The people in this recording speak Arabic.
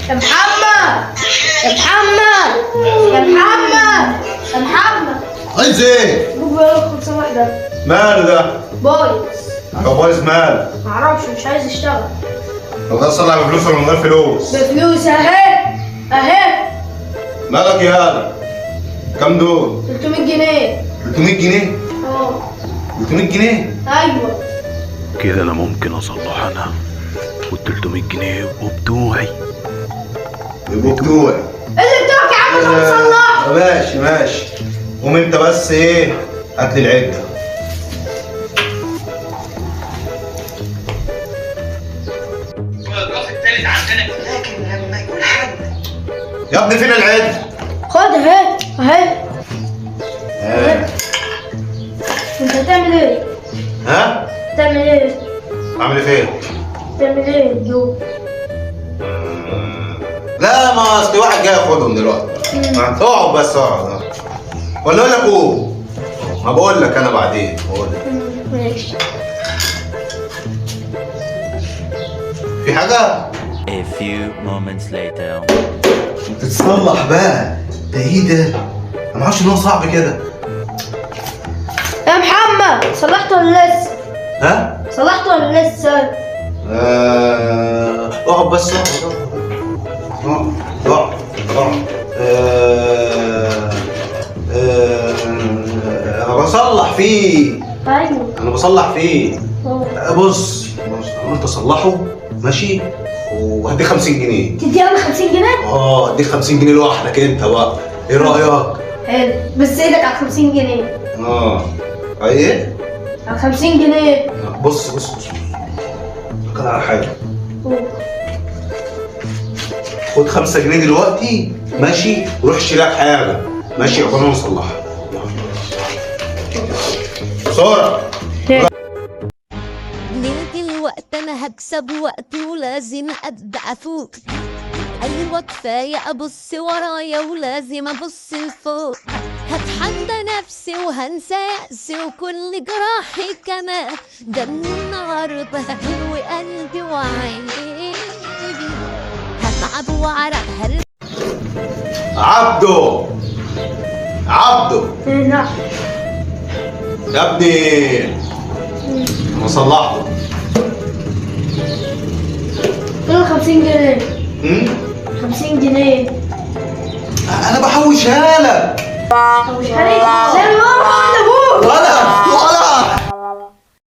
يا محمد يا محمد يا محمد يا محمد. عايز ايه؟ بابا يلا خلصان واحدة. ماله ده؟ بايظ. هو بايظ ماله؟ معرفش مش عايز يشتغل. طب ده صلع بفلوس ولا من غير فلوس؟ بفلوس اهي اهي. مالك يالا؟ كام دول؟ 300 جنيه. 300 جنيه؟ اه 300 جنيه؟ ايوه. كده انا ممكن اصلح انا وال300 جنيه وبتوعي. يبقوا بتوعي. اللي بتوعك يا عم ده مصلح. ماشي ماشي. قوم انت بس ايه؟ هات لي العده. لكن لما يكون حد يا ابني فين العده؟ خد اهي اهي. انت هتعمل ايه؟ ها؟ هتعمل ايه؟ عامل ايه فين؟ هتعمل ايه جو؟ لا ما اصل واحد جاي ياخدهم دلوقتي. اقعد بس اقعد. ولا اقول لك قوم؟ ما بقول لك انا بعدين بقول لك. ماشي. في حاجه؟ A few moments later. تتصلح بقى. ده ايه ده؟ انا ما اعرفش ان هو صعب كده. يا محمد صلحت ولا لسه؟ ها؟ صلحت ولا لسه؟ اقعد بس اقعد. اقعد اقعد. انا بصلح فيه. ايوه. انا بصلح فيه. اه. بص انت صلحه ماشي وهديك 50 جنيه. تدي انا 50 جنيه؟ اه هديك 50 جنيه لوحدك انت بقى. ايه رايك؟ حلو بس ايدك على 50 جنيه. اه ايه؟ على 50 جنيه. بص كده على حاجه. أوه. خد 5 جنيه دلوقتي ماشي وروح اشتري لك حاجه ماشي عقبال ما نصلحها. بسرعه. من الوقت انا هكسب وقت ولازم ابدا افوق. ايوه كفايه ابص ورايا ولازم ابص لفوق. هتحدى نفسي وهنسى يأسي وكل جراحي كمان. ده النهارده حلو قلبي وعيني. هتعب واعرق عبده نعم. يا ابني انا صلحته. كله 50 جنيه. 50 جنيه. انا بحوشها لك. مش حريق. لا لا ابوك. ولا